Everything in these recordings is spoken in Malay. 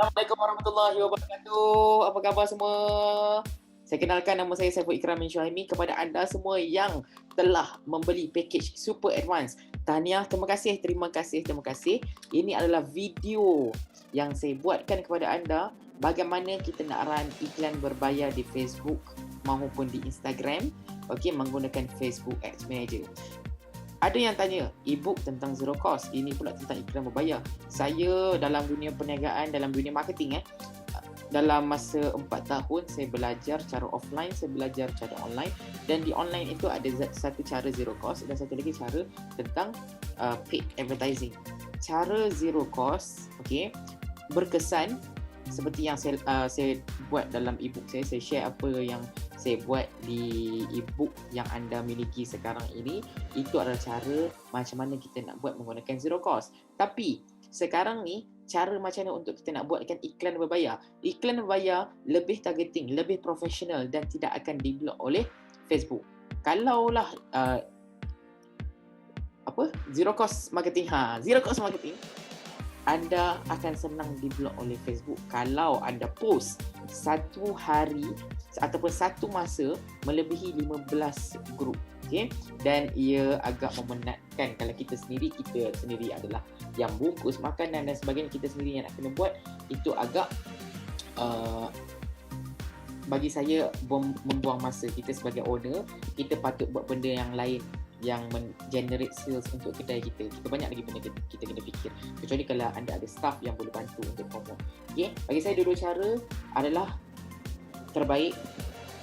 Assalamualaikum warahmatullahi wabarakatuh. Apa khabar semua? Saya kenalkan, nama saya Saiful Ikram bin Syuhaimi kepada anda semua yang telah membeli package super advance. Tahniah, terima kasih, terima kasih, terima kasih. Ini adalah video yang saya buatkan kepada anda bagaimana kita nak run iklan berbayar di Facebook maupun di Instagram, okey, menggunakan Facebook Ads Manager. Ada yang tanya, e-book tentang zero cost, ini pula tentang iklan berbayar. Saya dalam dunia perniagaan, dalam dunia marketing, dalam masa 4 tahun saya belajar cara offline, saya belajar cara online, dan di online itu ada satu cara zero cost dan satu lagi cara tentang paid advertising. Cara zero cost, okay, berkesan seperti yang saya buat dalam e-book saya share apa yang saya buat di e-book yang anda miliki sekarang ini. Itu adalah cara macam mana kita nak buat menggunakan zero cost. Tapi sekarang ni cara macam mana untuk kita nak buatkan iklan berbayar. Iklan berbayar lebih targeting, lebih profesional dan tidak akan di-block oleh Facebook. Kalaulah zero cost marketing, zero cost marketing, anda akan senang di-block oleh Facebook kalau anda post satu hari ataupun satu masa melebihi 15 grup. Okay? Dan ia agak memenatkan kalau kita sendiri adalah yang bungkus makanan dan sebagainya, kita sendiri yang nak kena buat, itu agak bagi saya membuang masa. Kita sebagai owner, kita patut buat benda yang lain yang generate sales untuk kedai kita. Kita banyak lagi benda kita kena fikir. Kecuali kalau anda ada staff yang boleh bantu untuk promote. Okay? Bagi saya dua-dua cara adalah terbaik.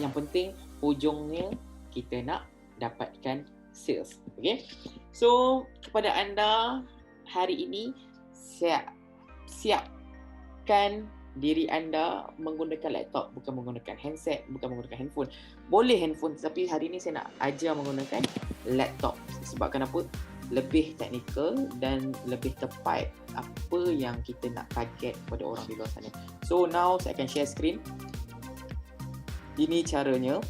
Yang penting ujungnya kita nak dapatkan sales. Okay? So kepada anda hari ini, siapkan diri anda menggunakan laptop, bukan menggunakan handset, bukan menggunakan handphone. Boleh handphone, tapi hari ini saya nak ajar menggunakan laptop. Sebab kenapa? Lebih teknikal dan lebih tepat apa yang kita nak target kepada orang di luar sana. So now saya akan share screen. Ini caranya.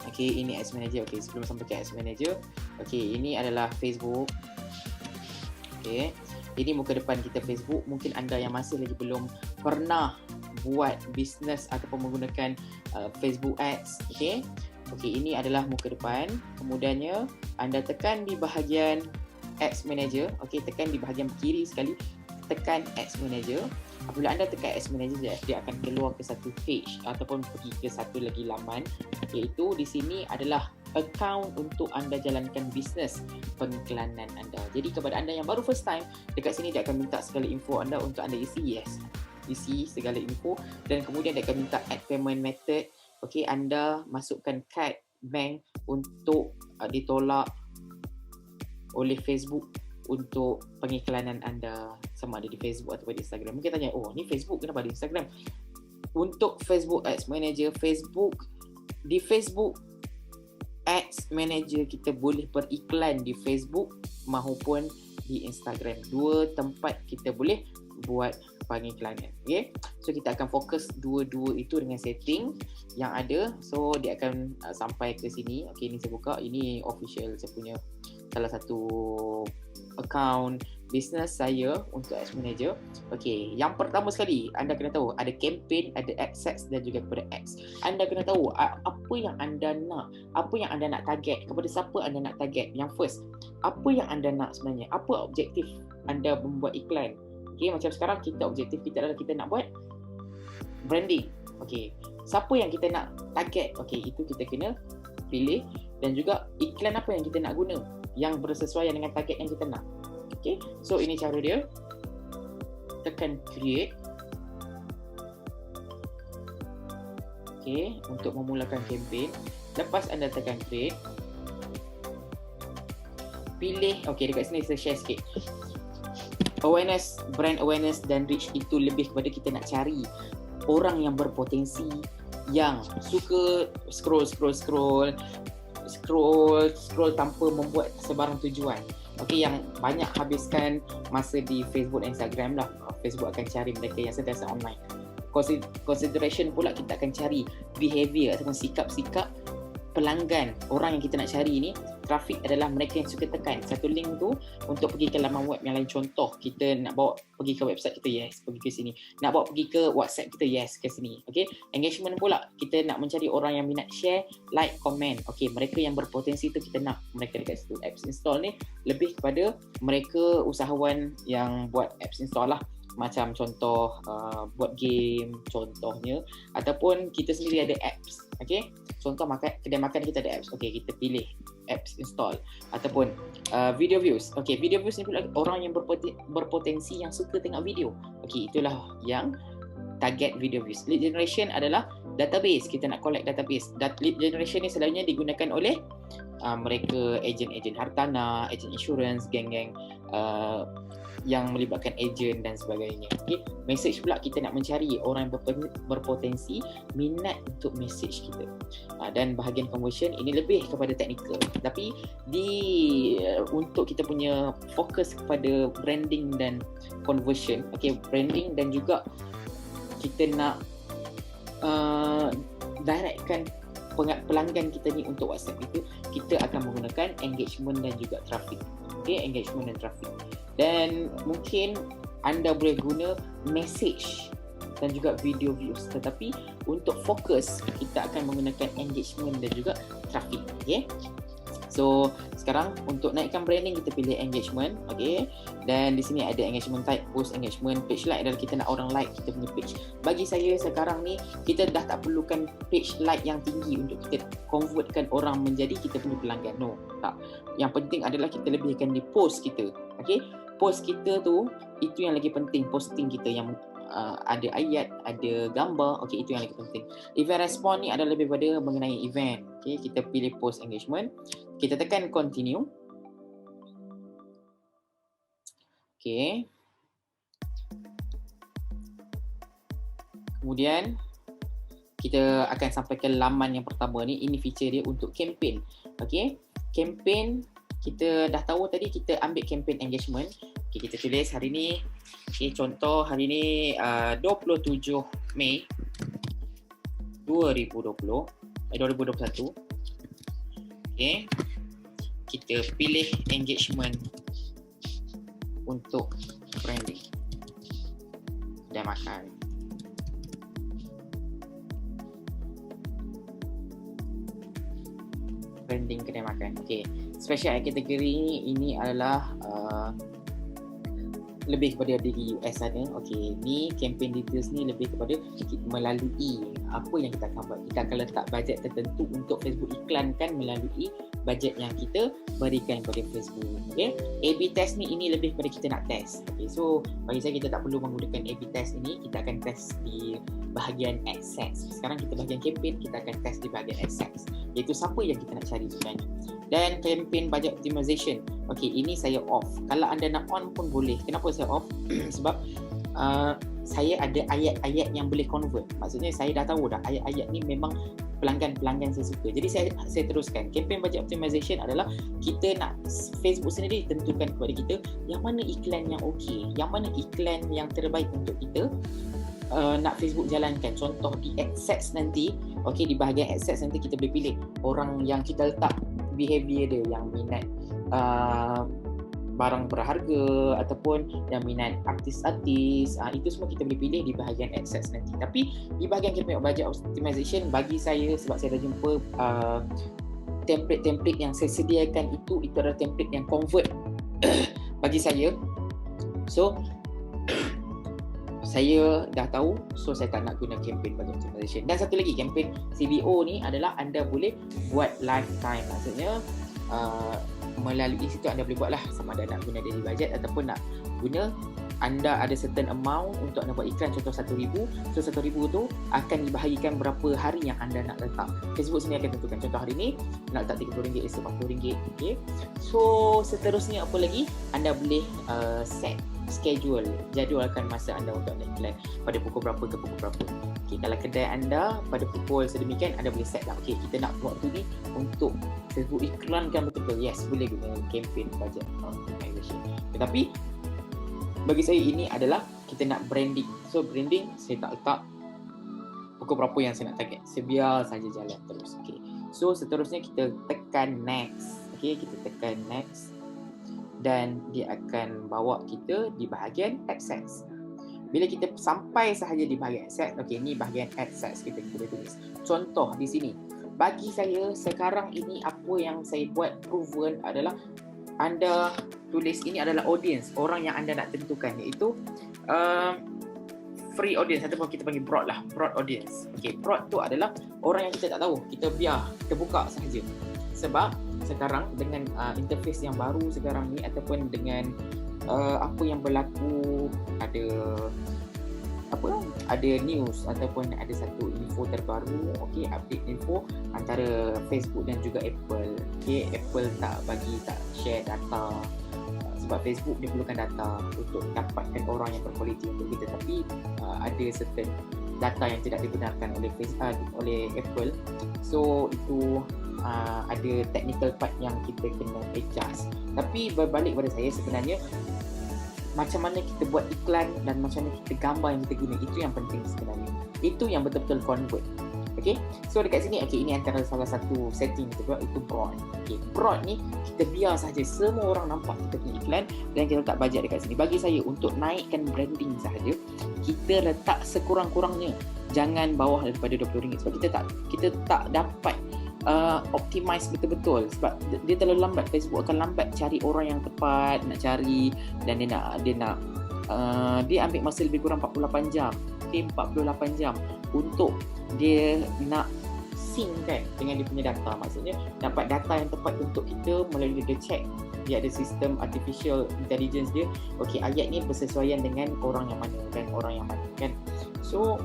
Okay, ini Ads Manager. Okay, sebelum sampai ke Ads Manager, okay, ini adalah Facebook. Okay, ini muka depan kita Facebook. Mungkin anda yang masih lagi belum pernah buat bisnes ataupun menggunakan Facebook Ads. Okay, ini adalah muka depan. Kemudiannya anda tekan di bahagian Ads Manager. Okay, tekan di bahagian kiri sekali, tekan Ads Manager. Apabila anda tekan Ads Manager, dia akan keluar ke satu page ataupun pergi ke satu lagi laman, iaitu di sini adalah account untuk anda jalankan bisnes pengiklanan anda. Jadi kepada anda yang baru first time, dekat sini dia akan minta segala info anda untuk anda isi isi segala info, dan kemudian dia akan minta add payment method. Okey, anda masukkan kad bank untuk ditolak oleh Facebook untuk pengiklanan anda, sama ada di Facebook atau di Instagram. Mungkin tanya, oh ni Facebook, kenapa di Instagram? Untuk Facebook Ads Manager, di Facebook Ads Manager kita boleh beriklan di Facebook maupun di Instagram. Dua tempat kita boleh buat pengiklanan. Okay? So kita akan fokus dua-dua itu dengan setting yang ada. So dia akan sampai ke sini. Okay, ini saya buka. Ini official saya punya salah satu account business saya untuk Ads Manager. Okay, yang pertama sekali anda kena tahu ada campaign, ada assets dan juga kepada ads. Anda kena tahu apa yang anda nak, apa yang anda nak target, kepada siapa anda nak target. Yang first, apa yang anda nak sebenarnya, apa objektif anda membuat iklan. Okay, macam sekarang objektif kita adalah kita nak buat branding. Okay, siapa yang kita nak target, okay, itu kita kena pilih, dan juga iklan apa yang kita nak guna yang bersesuaian dengan target yang kita nak. Okay, so ini cara dia. Tekan create. Okay, untuk memulakan campaign. Lepas anda tekan create, pilih, okay, dekat sini saya share sikit. Awareness, brand awareness dan reach itu lebih kepada kita nak cari orang yang berpotensi, yang suka scroll tanpa membuat sebarang tujuan. Okey, yang banyak habiskan masa di Facebook dan Instagram lah. Facebook akan cari mereka yang sentiasa online. Consideration pula, kita akan cari behavior ataupun sikap-sikap pelanggan, orang yang kita nak cari ini traffic adalah mereka yang suka tekan satu link tu untuk pergi ke laman web yang lain. Contoh, kita nak bawa pergi ke website kita, yes, pergi ke sini. Nak bawa pergi ke WhatsApp kita, yes, ke sini. Okay, engagement pula, kita nak mencari orang yang minat share, like, comment. Okay, mereka yang berpotensi tu kita nak mereka dekat situ. Apps install ni lebih kepada mereka usahawan yang buat apps install lah. Macam contoh buat game contohnya, ataupun kita sendiri ada apps. Okay, contoh kedai makan kita ada apps. Okay, kita pilih apps install. Ataupun video views. Okay, video views ni pula orang yang berpotensi yang suka tengok video. Okay, itulah yang target video views. Lead generation adalah database. Kita nak collect database. Lead generation ni selalunya digunakan oleh mereka ejen-ejen hartanah, ejen insurans, geng-geng yang melibatkan ejen dan sebagainya. Okay. Message pula kita nak mencari orang yang berpotensi minat untuk message kita. Dan bahagian conversion ini lebih kepada teknikal. Tapi untuk kita punya fokus kepada branding dan conversion, okay, branding dan juga kita nak directkan pelanggan kita ni untuk WhatsApp itu, kita akan menggunakan engagement dan juga traffic. Okay, engagement dan traffic. Dan mungkin anda boleh guna message dan juga video views, tetapi untuk fokus kita akan menggunakan engagement dan juga traffic. Okay, so sekarang untuk naikkan branding kita pilih engagement. Okay, dan di sini ada engagement type, post engagement. Page like adalah kita nak orang like kita punya page. Bagi saya sekarang ni kita dah tak perlukan page like yang tinggi untuk kita convertkan orang menjadi kita punya pelanggan. No, tak. Yang penting adalah kita lebihkan di post kita. Okay, post kita tu itu yang lagi penting. Posting kita yang ada ayat, ada gambar. Okay, itu yang lagi penting. Event respond ni adalah lebih pada mengenai event. Okay, kita pilih post engagement. Kita tekan continue. Okay. Kemudian kita akan sampai ke laman yang pertama ni. Ini feature dia untuk campaign. Okay, campaign kita dah tahu tadi, kita ambil campaign engagement. Okay, kita tulis hari ni. Okay, contoh hari ni 27 Mei 2021. Okay, kita pilih engagement untuk branding dan makan. Branding kedai makan. Okay, special kategori ini adalah lebih kepada di US sana. Okay, ni campaign details ni lebih kepada melalui apa yang kita akan buat. Kita akan letak bajet tertentu untuk Facebook iklankan melalui bajet yang kita berikan kepada Facebook. Okay, A/B test ni ini lebih kepada kita nak test. Okay, so bagi saya kita tak perlu menggunakan A/B test ini. Kita akan test di bahagian AdSense. Sekarang kita bahagian campaign, kita akan test di bahagian AdSense, iaitu siapa yang kita nak cari sebenarnya. Dan campaign budget optimization. Okay, ini saya off. Kalau anda nak on pun boleh. Kenapa saya off? Sebab saya ada ayat-ayat yang boleh convert. Maksudnya saya dah tahu dah ayat-ayat ni memang pelanggan saya suka. Jadi saya teruskan. Campaign budget optimization adalah kita nak Facebook sendiri tentukan kepada kita yang mana iklan yang okey, yang mana iklan yang terbaik untuk kita nak Facebook jalankan. Contoh di AdSense nanti, okey, di bahagian AdSense nanti kita boleh pilih orang yang kita letak behavior dia yang minat barang berharga ataupun yang minat artis-artis. Itu semua kita boleh pilih di bahagian AdSense nanti. Tapi di bahagian campaign budget optimization, bagi saya, sebab saya dah jumpa template-template yang saya sediakan itu adalah template yang convert bagi saya. So saya dah tahu, so saya tak nak guna campaign budget optimization. Dan satu lagi, campaign CBO ni adalah anda boleh buat lifetime. Maksudnya melalui situ anda boleh buat lah, sama ada nak guna daily budget ataupun nak guna anda ada certain amount untuk anda buat iklan, contoh 1,000. So 1,000 tu akan dibahagikan berapa hari yang anda nak letak. Facebook sendiri akan tentukan, contoh hari ni nak letak RM30, esok RM40. Okay. So seterusnya apa lagi, anda boleh set schedule, jadualkan masa anda untuk nak iklan pada pukul berapa ke pukul berapa. Okay, kalau kedai anda pada pukul sedemikian, anda boleh set lah. Okay, kita nak waktu ni untuk Facebook iklankan betul-betul. Yes, boleh guna campaign budget optimization. Tetapi bagi saya ini adalah kita nak branding. So branding saya tak letak pukul berapa yang saya nak target. Saya biar saja jalan terus. Okay. So seterusnya kita tekan next. Okay, kita tekan next dan dia akan bawa kita di bahagian AdSense. Bila kita sampai sahaja di bahagian AdSense, okay, ni bahagian AdSense kita boleh tulis. Contoh di sini, bagi saya sekarang ini apa yang saya buat proven adalah anda tulis ini adalah audience, orang yang anda nak tentukan, iaitu free audience ataupun kita panggil broad lah, broad audience. Okay, broad tu adalah orang yang kita tak tahu, kita biar terbuka sahaja. Sebab sekarang dengan interface yang baru sekarang ni ataupun dengan apa yang berlaku, ada news ataupun ada satu info terbaru, okey, update info antara Facebook dan juga Apple. Okey, Apple tak share data sebab Facebook dia perlukan data untuk dapatkan orang yang berkualiti untuk kita, tapi ada certain data yang tidak dibenarkan oleh Apple. So itu ada technical part yang kita kena adjust. Tapi berbalik pada saya, sebenarnya macam mana kita buat iklan dan macam mana kita gambar yang kita guna, itu yang penting sebenarnya. Itu yang betul-betul convert. Okay, so dekat sini, okay, ini antara salah satu setting kita buat, itu broad. Okay, broad ni kita biar sahaja semua orang nampak kita punya iklan dan kita letak bajet dekat sini. Bagi saya, untuk naikkan branding sahaja, kita letak sekurang-kurangnya jangan bawah daripada RM20 sebab kita tak dapat optimize betul-betul sebab dia terlalu lambat. Facebook akan lambat cari orang yang tepat nak cari, dan dia ambil masa lebih kurang 48 jam. Okay, 48 jam untuk dia nak sync kan dengan dia punya data. Maksudnya dapat data yang tepat untuk kita melalui dia check. Dia ada sistem artificial intelligence dia. Okey, ayat ni bersesuaian dengan orang yang mana dan orang yang mana kan. So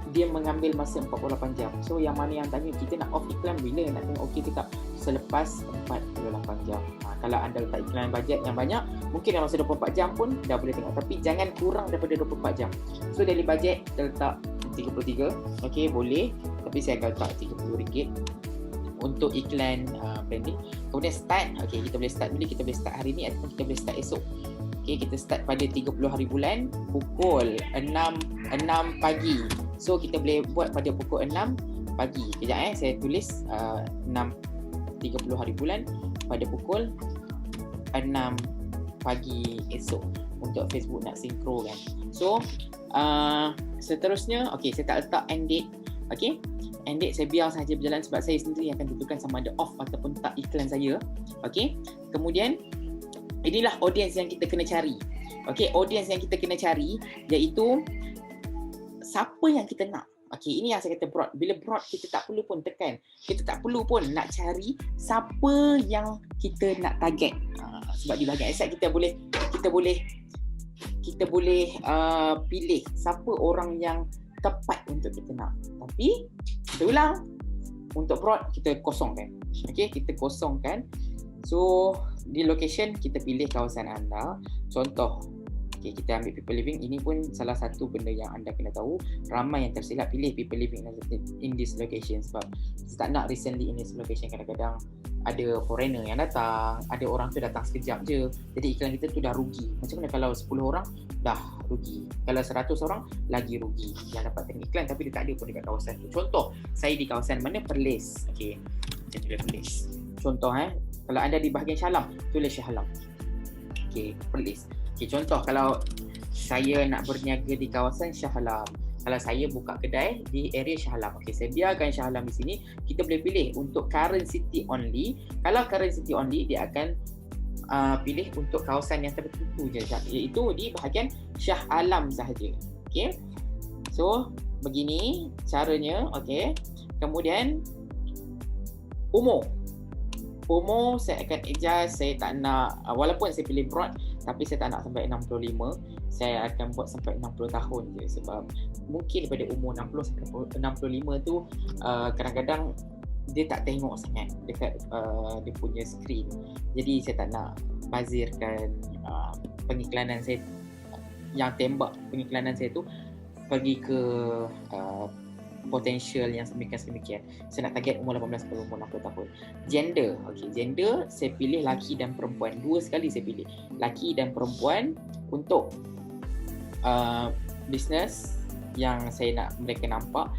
dia mengambil masa 48 jam. So yang mana yang tanya kita nak off iklan bila, nak tengok okey ke tak, selepas 48 jam. Kalau anda letak iklan bajet yang banyak, mungkin dalam masa 24 jam pun dah boleh tengok, tapi jangan kurang daripada 24 jam. So daily bajet kita letak 33. Okey, boleh, tapi saya akan letak RM30 untuk iklan branding. Kemudian start, okey, kita boleh start bila, kita boleh start hari ni ataupun kita boleh start esok. Okey, kita start pada 30 hari bulan pukul 6 pagi. So kita boleh buat pada pukul 6 pagi. Kejap saya tulis 30 hari bulan pada pukul 6 pagi esok untuk Facebook nak sinkro kan. So seterusnya, okey, saya tak letak end date. Okey, end date saya biar sahaja berjalan sebab saya sendiri akan tentukan sama ada off ataupun tak iklan saya. Okey, kemudian inilah audience yang kita kena cari. Okey, audience yang kita kena cari iaitu siapa yang kita nak. Okey, ini yang saya kata broad. Bila broad, kita tak perlu pun tekan. Kita tak perlu pun nak cari siapa yang kita nak target. Sebab di bahagian asset kita boleh pilih siapa orang yang tepat untuk kita nak. Tapi kita ulang, untuk broad kita kosongkan. Okey, kita kosongkan. So di location kita pilih kawasan anda. Contoh, okay, kita ambil people living. Ini pun salah satu benda yang anda kena tahu. Ramai yang tersilap pilih people living in this location sebab kita tak nak recently in this location kadang-kadang ada foreigner yang datang, ada orang tu datang sekejap je, jadi iklan kita tu dah rugi. Macam mana kalau 10 orang dah rugi, kalau 100 orang lagi rugi yang dapat tengok iklan tapi dia tak ada pun dekat kawasan tu. Contoh, saya di kawasan mana? Perlis. Okay, saya tulis Perlis. Contoh kalau anda di bahagian Shah Alam, tulis Shah Alam. Okay, Perlis. Okay, contoh kalau saya nak berniaga di kawasan Shah Alam, kalau saya buka kedai di area Shah Alam, okay, saya biarkan Shah Alam di sini. Kita boleh pilih untuk current city only. Kalau current city only, dia akan pilih untuk kawasan yang tertentu je, iaitu di bahagian Shah Alam sahaja. Okay, so begini caranya. Okay, kemudian umur saya akan adjust. Saya tak nak, walaupun saya pilih broad, tapi saya tak nak sampai 65. Saya akan buat sampai 60 tahun je sebab mungkin daripada umur 60 sampai 65 tu kadang-kadang dia tak tengok sangat dekat dia punya screen. Jadi saya tak nak bazirkan pengiklanan saya, yang tembak pengiklanan saya tu pergi ke potential yang sedemikian. Saya nak target umur 18 sampai umur 60 tahun. Gender, okey, gender saya pilih laki dan perempuan. Dua sekali saya pilih, laki dan perempuan untuk business yang saya nak mereka nampak.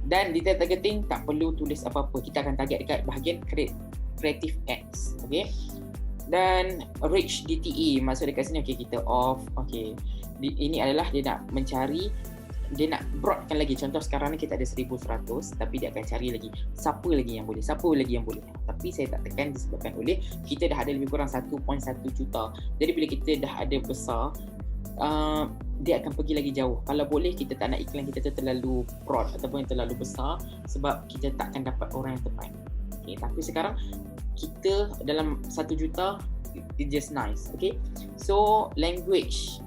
Dan detail targeting tak perlu tulis apa-apa. Kita akan target dekat bahagian create creative ads. Okay. Dan reach DTE, maksud dekat sini kita off. Okay, ini adalah dia nak mencari, dia nak broadkan lagi. Contoh sekarang ni kita ada 1100, tapi dia akan cari lagi siapa lagi yang boleh. Tapi saya tak tekan disebabkan oleh kita dah ada lebih kurang 1.1 juta. Jadi bila kita dah ada besar, dia akan pergi lagi jauh. Kalau boleh kita tak nak iklan kita tu terlalu broad ataupun terlalu besar, sebab kita takkan dapat orang yang tepat. Okay, tapi sekarang kita dalam 1 juta, it's just nice. Okay, so language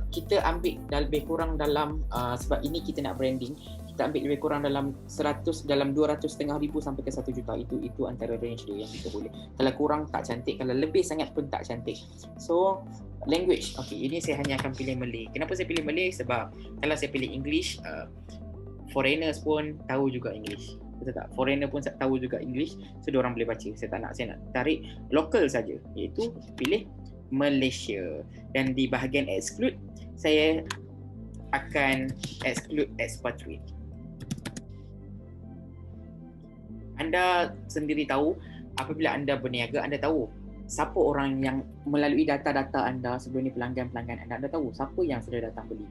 kita ambil lebih kurang dalam sebab ini kita nak branding, kita ambil lebih kurang dalam 200,500 sampai ke 1 juta. Itu antara range dia yang kita boleh. Kalau kurang tak cantik, kalau lebih sangat pun tak cantik. So language, okay, ini saya hanya akan pilih Malay. Kenapa saya pilih Malay? Sebab kalau saya pilih English, foreigners pun tahu juga English. Betul tak? Foreigner pun tahu juga English, so diorang boleh baca. Saya nak tarik local saja, iaitu pilih Malaysia. Dan di bahagian exclude, saya akan exclude expatriate. Anda sendiri tahu, apabila anda berniaga, anda tahu siapa orang yang melalui data-data anda sebelum ni, pelanggan-pelanggan anda tahu siapa yang sudah datang beli.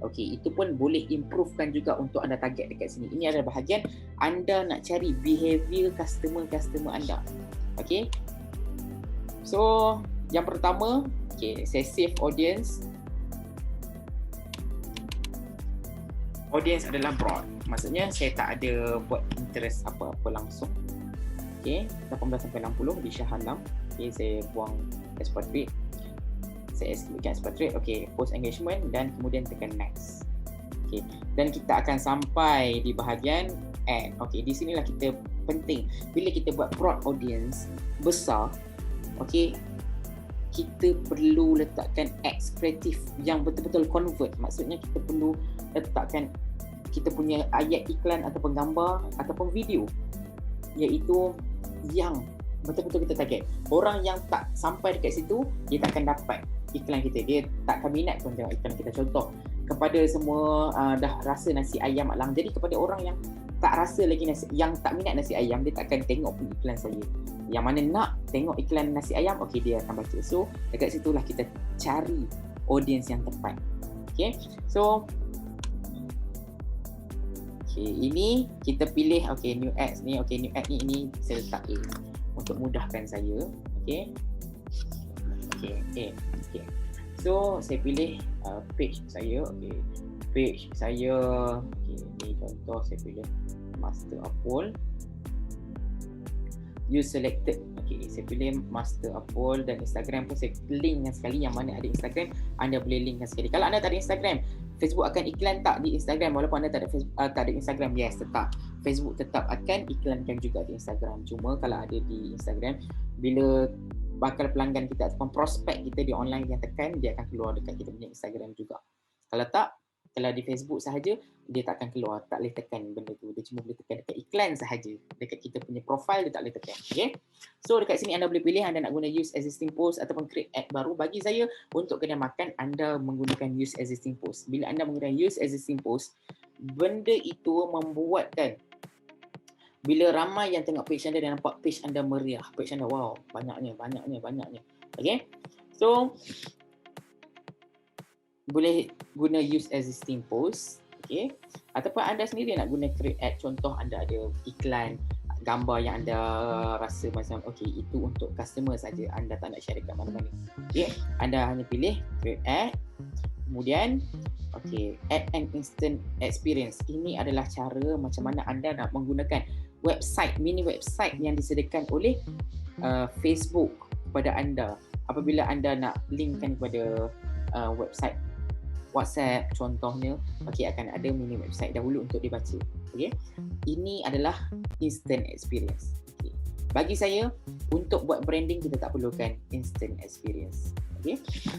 Okey, itu pun boleh improvekan juga untuk anda target dekat sini. Ini adalah bahagian anda nak cari behavior customer anda. Okey. So, yang pertama, saya save audience. Audience adalah broad. Maksudnya saya tak ada buat interest apa-apa langsung. Okey, 18 sampai 60 di Shah Alam. Okey, saya buang expatriate. Saya excludekan expatriate. Okey, post engagement dan kemudian tekan next. Okey, dan kita akan sampai di bahagian ad. Okey, di sinilah kita penting. Bila kita buat broad audience besar, okey, kita perlu letakkan ads kreatif yang betul-betul convert. Maksudnya kita perlu letakkan kita punya ayat iklan ataupun gambar ataupun video, iaitu yang betul-betul kita target. Orang yang tak sampai dekat situ, dia tak akan dapat iklan kita. Dia tak akan minat pun tengok iklan kita. Contoh, kepada semua dah rasa nasi ayam Mak Lang. Jadi kepada orang yang tak rasa lagi yang tak minat nasi ayam, dia tak akan tengok pun iklan saya. Yang mana nak tengok iklan nasi ayam, okey, dia akan baca. So dekat situlah kita cari audience yang tepat. Okay, so ini kita pilih new ads ni. New ad ni saya letak A untuk mudahkan saya. Okay. So saya pilih page saya. Page saya. Ni contoh saya pilih Master Apol. Use selected. Saya pilih Master Apol, dan Instagram pun saya linkkan sekali. Yang mana ada Instagram, anda boleh linkkan sekali. Kalau anda tak ada Instagram, Facebook akan iklan tak di Instagram? Walaupun anda tak ada Instagram, yes, tetap Facebook tetap akan iklankan juga di Instagram. Cuma kalau ada di Instagram, bila bakal pelanggan kita ataupun prospek kita di online yang tekan, dia akan keluar dekat kita punya Instagram juga. Kalau tak, kalau di Facebook sahaja, dia tak akan keluar, tak boleh tekan benda tu. Dia cuma boleh tekan dekat iklan sahaja. Dekat kita punya profile, dia tak boleh tekan. Okay? So dekat sini anda boleh pilih anda nak guna use existing post ataupun create ad baru. Bagi saya, untuk kedai makan, anda menggunakan use existing post. Bila anda menggunakan use existing post, benda itu membuatkan bila ramai yang tengok page anda, dia nampak page anda meriah. Page anda, wow, banyaknya. Okay? So boleh guna use existing post, okay? Ataupun anda sendiri nak guna create ad. Contoh anda ada iklan gambar yang anda rasa macam itu untuk customer saja, anda tak nak share dekat mana-mana. Okay, anda hanya pilih create ad, kemudian add an instant experience. Ini adalah cara macam mana anda nak menggunakan website, mini website yang disediakan oleh Facebook kepada anda. Apabila anda nak linkkan kepada website WhatsApp contohnya, akan ada mini website dahulu untuk dibaca. Ini adalah instant experience. Bagi saya, untuk buat branding kita tak perlukan instant experience.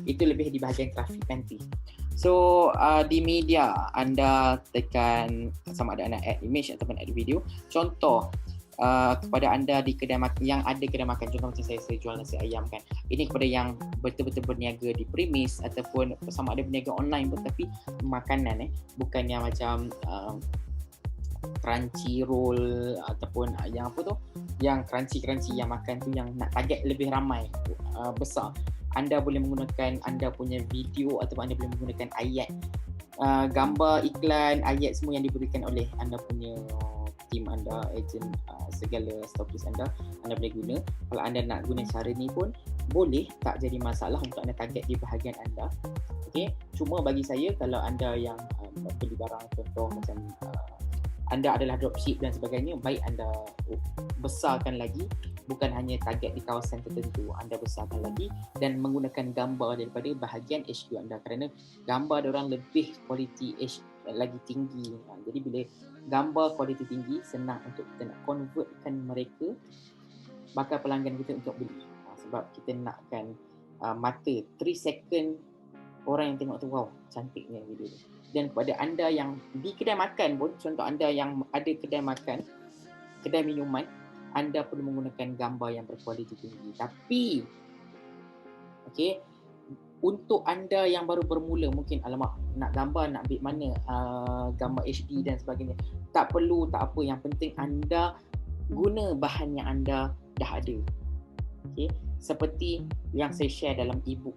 Itu lebih di bahagian traffic nanti. So di media anda tekan sama ada anda add image ataupun add video. Contoh kepada anda di kedai makan yang ada kedai makan, contoh macam saya jual nasi ayam kan. Ini kepada yang betul-betul berniaga di premis ataupun sama ada berniaga online pun, tapi makanan bukan yang macam crunchy roll ataupun yang apa tu, yang crunchy yang makan tu, yang nak target lebih ramai, besar, anda boleh menggunakan anda punya video ataupun anda boleh menggunakan ayat, gambar, iklan, ayat semua yang diberikan oleh anda punya team anda, ejen, segala stokis anda boleh guna. Kalau anda nak guna cara ni pun boleh, tak jadi masalah untuk anda target di bahagian anda. Okay, cuma bagi saya, kalau anda yang beli barang, contoh macam anda adalah dropship dan sebagainya, baik anda besarkan lagi, bukan hanya target di kawasan tertentu, anda besarkan lagi dan menggunakan gambar daripada bahagian HQ anda, kerana gambar diorang lebih kualiti lagi tinggi. Jadi bila gambar kualiti tinggi, senang untuk kita nak convertkan mereka, bakal pelanggan kita untuk beli. Sebab kita nakkan mata 3 second orang yang tengok tu, wow, cantiknya video tu. Dan kepada anda yang di kedai makan pun, contoh anda yang ada kedai makan, kedai minuman, anda perlu menggunakan gambar yang berkualiti tinggi. Tapi okay, untuk anda yang baru bermula, mungkin alamak, nak gambar, nak ambil mana gambar HD dan sebagainya, tak perlu, tak apa, yang penting anda guna bahan yang anda dah ada. Okay, seperti yang saya share dalam ebook,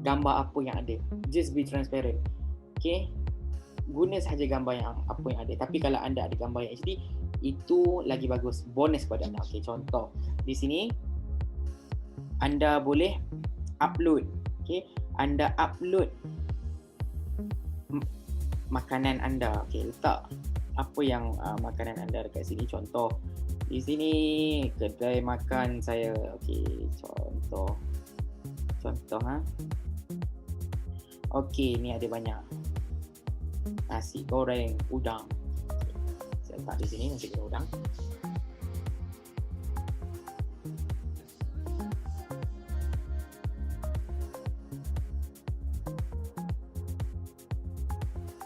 gambar apa yang ada, just be transparent. Okay, guna sahaja gambar yang apa yang ada. Tapi kalau anda ada gambar yang HD, itu lagi bagus, bonus pada anda. Okay, contoh di sini anda boleh upload, okay, anda upload makanan anda. Okay, letak apa yang makanan anda dekat sini. Contoh di sini kedai makan saya. Okay, contoh okay, ni ada banyak nasi goreng udang. Saya letak di sini nasi goreng udang.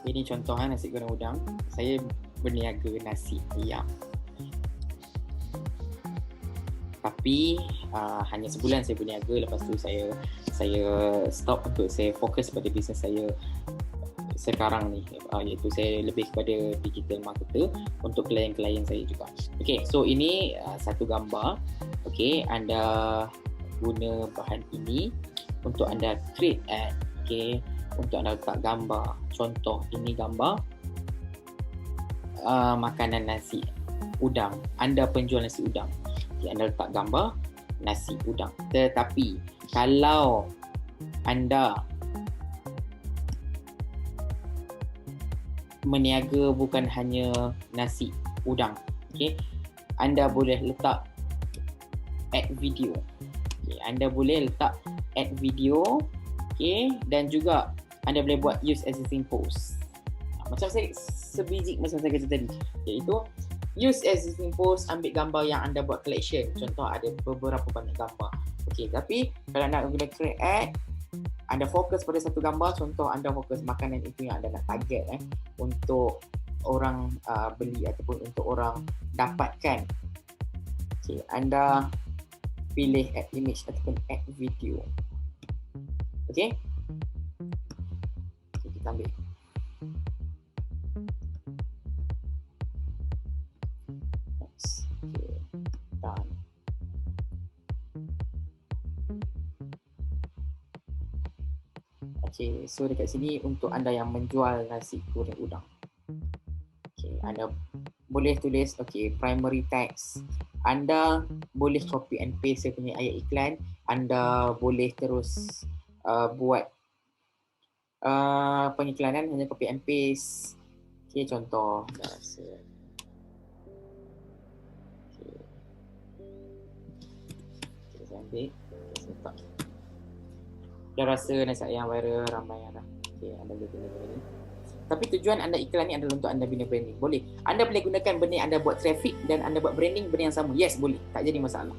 Ini contoh nasi goreng udang. Saya berniaga nasi ayam. Tapi hanya sebulan saya berniaga, lepas tu saya stop untuk saya fokus pada bisnes saya sekarang ni, iaitu saya lebih kepada digital marketer untuk klien-klien saya juga. Okay, so ini satu gambar. Okay, anda guna bahan ini untuk anda create ad. Okay, untuk anda letak gambar. Contoh, ini gambar makanan nasi udang. Anda penjual nasi udang. Okay, anda letak gambar nasi udang. Tetapi kalau anda meniaga bukan hanya nasi udang, okay, anda boleh letak add video. Okay, anda boleh letak add video, okay, dan juga anda boleh buat use existing post. Macam saya sebiji macam saya kata tadi, iaitu use existing post, ambil gambar yang anda buat collection. Contoh ada beberapa banyak gambar. Okay, tapi kalau nak guna create ad, anda fokus pada satu gambar. Contoh anda fokus makanan itu yang anda nak target untuk orang beli ataupun untuk orang dapatkan. Okay, anda pilih add image ataupun add video. Okay, kita ambil. Okay, done. Okay, so dekat sini untuk anda yang menjual nasi goreng udang. Okay, anda boleh tulis, okay, primary text. Anda boleh copy and paste saya punya ayat iklan. Anda boleh terus buat pengiklanan, hanya copy and paste. Okay, contoh dah rasa. Okay, saya ambil, saya letak. Dah rasa nasi ayam viral, ramai yang dah. Okay, anda boleh guna benda ni. Tapi tujuan anda iklan ni adalah untuk anda bina branding. Boleh. Anda boleh gunakan benda yang anda buat traffic dan anda buat branding benda yang sama. Yes, boleh. Tak jadi masalah.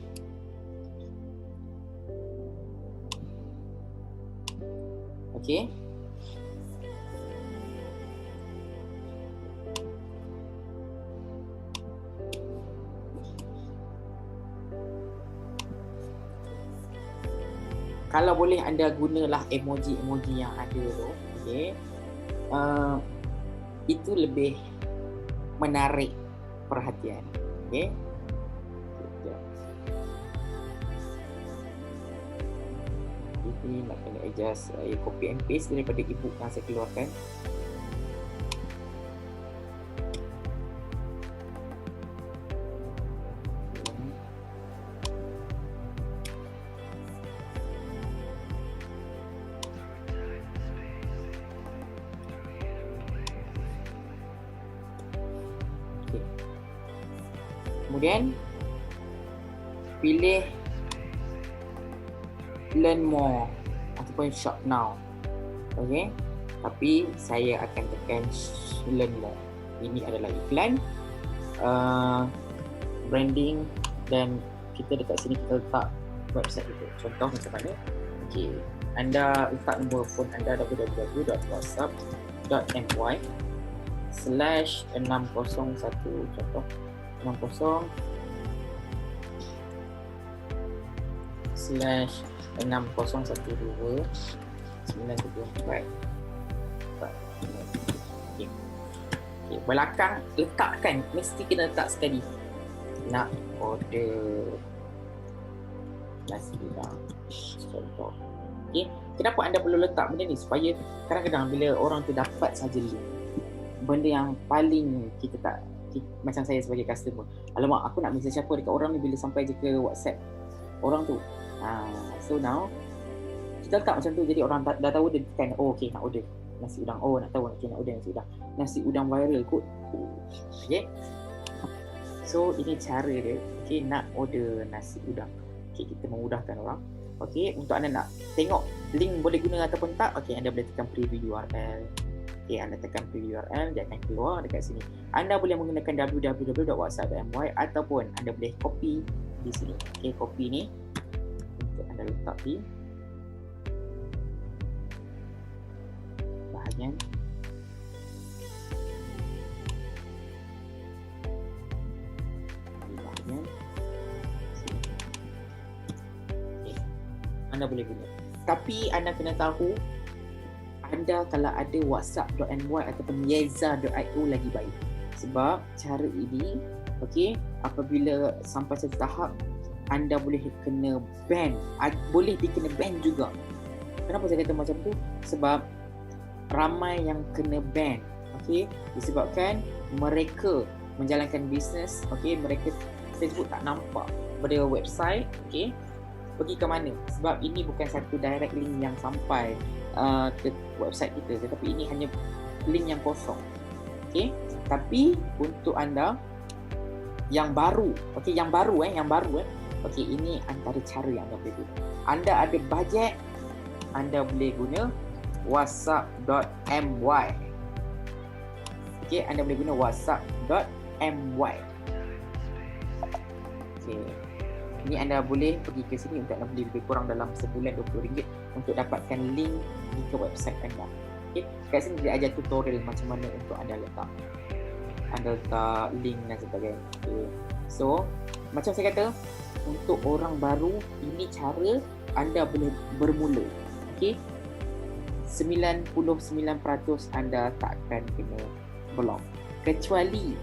Okay. Kalau boleh anda gunalah emoji-emoji yang ada tu, okay. Itu lebih menarik perhatian. Okay. Ini nak kena adjust, copy and paste daripada ebook yang saya keluarkan. Okay. Kemudian pilih learn more ataupun shop now. Okay. Tapi saya akan tekan learn more. Ini adalah iklan, branding, dan kita dekat sini kita letak website itu. Contoh macam mana? Okay. Anda letak nombor phone anda www.whatsapp.my/601 contoh 60/6012/974. Okay. Okay. Belakang letakkan, mesti kena letak sekali. Nak order nasi udang contoh. Okay. Kenapa anda perlu letak benda ni? Supaya kadang-kadang bila orang tu dapat saja link, benda yang paling kita tak, macam saya sebagai customer, alamak aku nak mesej siapa dekat orang ni, bila sampai je ke WhatsApp orang tu. So now kita letak macam tu, jadi orang dah tahu dia tekan, oh okay nak order nasi udang, oh nak tahu okay, nak order nasi udang viral kot. Okay. So ini cara dia. Okay, nak order nasi udang. Okay, kita memudahkan orang. Okay, untuk anda nak tengok link boleh guna ataupun tak, okay, anda boleh tekan preview URL. Okay, anda tekan preview URL, dia akan keluar dekat sini. Anda boleh menggunakan www.whatsapp.my ataupun anda boleh copy di sini. Okay, copy ni untuk anda letak di bahagian sini. Okay. Anda boleh guna. Tapi anda kena tahu, anda kalau ada whatsapp.my ataupun yeza.io lagi baik. Sebab cara ini, okay, apabila sampai satu tahap, anda boleh kena ban. Boleh dikena ban juga. Kenapa saya kata macam tu? Sebab ramai yang kena ban. Okay, disebabkan mereka menjalankan bisnes, okay, mereka Facebook tak nampak pada website, okay, pergi ke mana. Sebab ini bukan satu direct link yang sampai ke website kita, tetapi ini hanya link yang kosong. Okay, tapi untuk anda yang baru, okay, yang baru, okay, ini antara cara yang anda boleh guna. Anda ada bajet, anda boleh guna whatsapp.my. Okay, anda boleh guna whatsapp.my. Okay, ini anda boleh pergi ke sini untuk anda beli lebih kurang dalam sebulan RM20 untuk dapatkan link di ke website anda. Okay, kat sini dia ajar tutorial macam mana untuk anda letak link dan sebagainya. Okay. So macam saya kata, untuk orang baru ini cara anda boleh bermula. Okay, 99% anda tak akan kena block, kecuali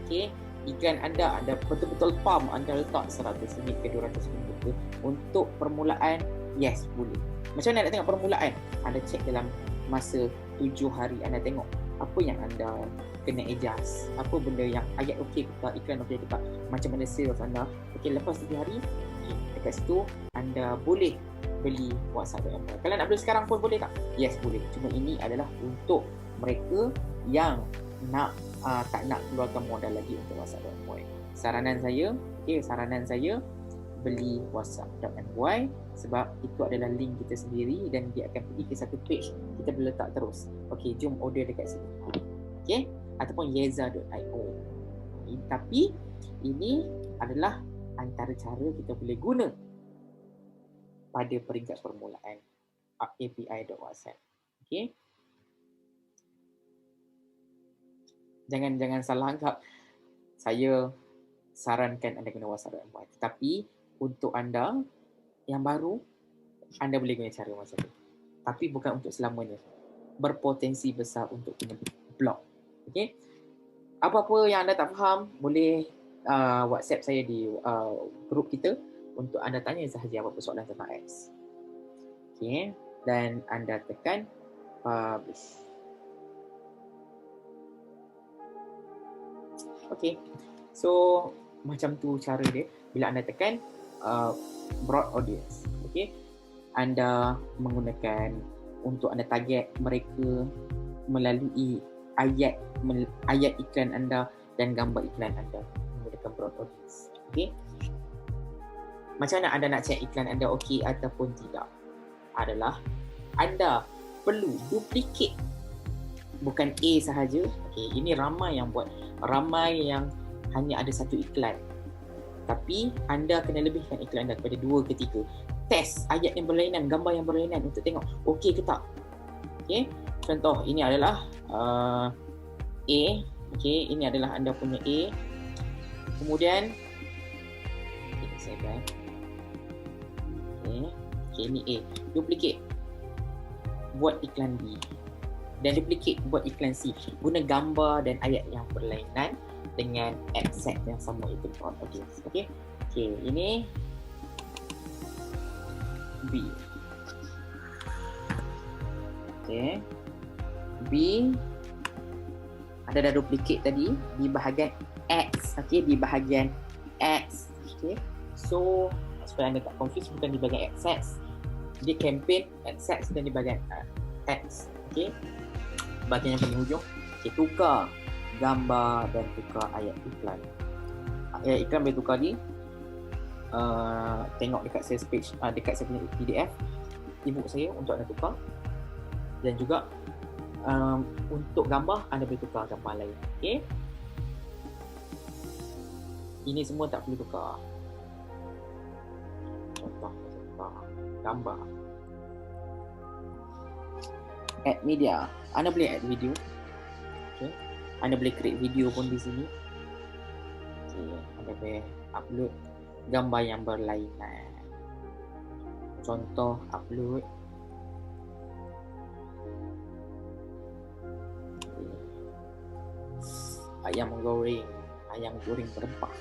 okay, iklan anda betul-betul pump, anda letak 100 minit ke 200 minit ke untuk permulaan, yes boleh. Macam mana nak tengok permulaan? Anda cek dalam masa 7 hari, anda tengok apa yang anda kena adjust, apa benda yang ayat okey ke tak, iklan okey ke tak, macam mana sales anda. Okey, lepas 7 hari, okay, dekat situ anda boleh beli WhatsApp.my. Kalau nak beli sekarang pun boleh tak? Yes, boleh. Cuma ini adalah untuk mereka yang tak nak keluarkan modal lagi untuk WhatsApp.my. Saranan saya beli WhatsApp.my sebab itu adalah link kita sendiri dan dia akan pergi ke satu page, kita boleh letak terus. Okey, jom order dekat sini. Okey, ataupun yeza.io. Tapi ini adalah antara cara kita boleh guna pada peringkat permulaan API.whatsapp. Okey. Jangan salah anggap saya sarankan anda guna WhatsApp.my. Tapi untuk anda yang baru, anda boleh guna cara macam tu. Tapi bukan untuk selamanya. Berpotensi besar untuk kena block. Okey. Apa-apa yang anda tak faham, boleh WhatsApp saya di grup kita untuk anda tanya sahaja apa-apa soalan tentang ads. Okay. Dan anda tekan publish. Okay. So, macam tu cara dia. Bila anda tekan broad audience. Okay. Anda menggunakan untuk anda target mereka melalui ayat iklan anda dan gambar iklan anda menggunakan broad audience. Okay. Macam mana anda nak check iklan anda okey ataupun tidak? Adalah anda perlu duplicate, bukan A sahaja. Okay, ini ramai yang buat, ramai yang hanya ada satu iklan. Tapi anda kena lebihkan iklan anda kepada 2 ke 3. Test ayat yang berlainan, gambar yang berlainan untuk tengok okey ke tak. Okay. Contoh ini adalah A. Okay, ini adalah anda punya A. Kemudian saya back. Okay, ini A. Duplicate, buat iklan B. Dan duplicate, buat iklan C. Guna gambar dan ayat yang berlainan dengan ad set yang sama, itu broad audience. Okay. Okay, ini B. Okay. B. Anda dah duplicate tadi di bahagian ads. Okay, di bahagian ads. Okay. So, supaya anda tak confuse, bukan di bahagian ad sets. Dia campaign, ad sets dan di bahagian ads. Okay. Bahagian yang paling hujung. Okay, tukar gambar dan tukar ayat iklan. Ayat iklan boleh tukar di tengok dekat sales page, dekat saya punya PDF ebook saya untuk anda tukar. Dan juga untuk gambar anda boleh tukar gambar lain. Okay. Ini semua tak perlu tukar. Contoh tukar gambar. Add media, anda boleh add video. Okay. Anda boleh create video pun di sini. Okay. Anda boleh upload gambar yang berlainan. Contoh upload ayam goreng, ayam goreng berempah.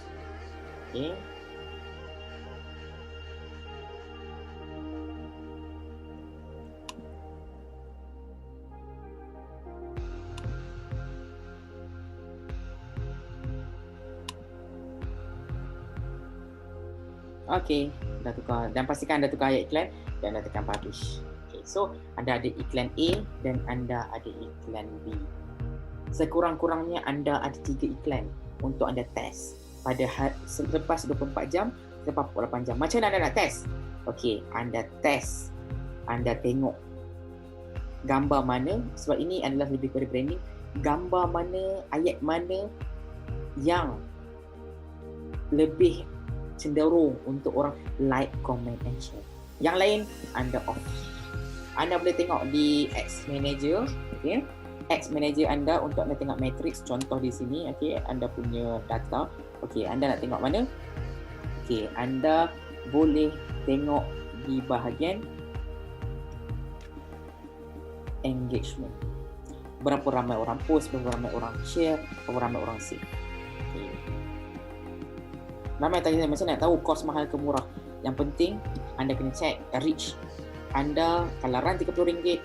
Okay. Okay, dah tukar, dan pastikan anda tukar ayat iklan dan anda tekan publish. Okay, so anda ada iklan A dan anda ada iklan B. Sekurang-kurangnya anda ada 3 iklan untuk anda test pada selepas 24 jam, selepas 48 jam. Macam mana anda nak test? Okay, anda test, anda tengok gambar mana, sebab ini adalah lebih kepada branding, gambar mana, ayat mana yang lebih cenderung untuk orang like, comment and share. Yang lain anda off. Anda boleh tengok di Ads Manager. Okay. Ads Manager anda untuk anda tengok matrix, contoh di sini. Okay. Anda punya data. Okay. Anda nak tengok mana? Okay. Anda boleh tengok di bahagian engagement. Berapa ramai orang post, berapa ramai orang share, berapa ramai orang save. Okay. Ramai tanya saya, macam nak tahu kos mahal ke murah? Yang penting anda kena check reach anda. Kalau run RM30,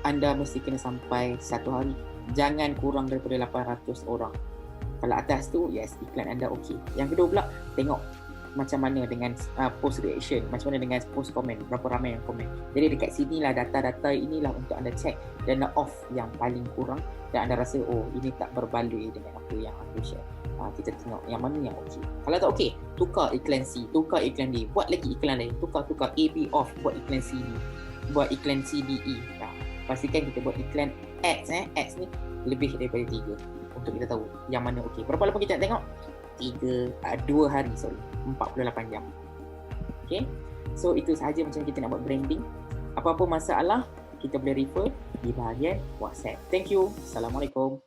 anda mesti kena sampai 1 hari. Jangan kurang daripada 800 orang. Kalau atas tu, yes, iklan anda okey. Yang kedua pula, tengok macam mana dengan post reaction, macam mana dengan post komen, berapa ramai yang komen. Jadi dekat sinilah data-data inilah untuk anda check dan anda off yang paling kurang dan anda rasa oh ini tak berbaloi dengan apa yang aku share. Kita tengok yang mana yang okey. Kalau tak okey, tukar iklan C, tukar iklan D, buat lagi iklan lain, tukar A, B off, buat iklan C, D, buat iklan C, D, E. Pastikan kita buat iklan ads. Ads ni lebih daripada 3 untuk kita tahu yang mana okey. Berapa lama kita nak tengok? 2 hari, 48 jam. Okay, so itu sahaja macam kita nak buat branding. Apa-apa masalah kita boleh refer di bahagian WhatsApp. Thank you. Assalamualaikum.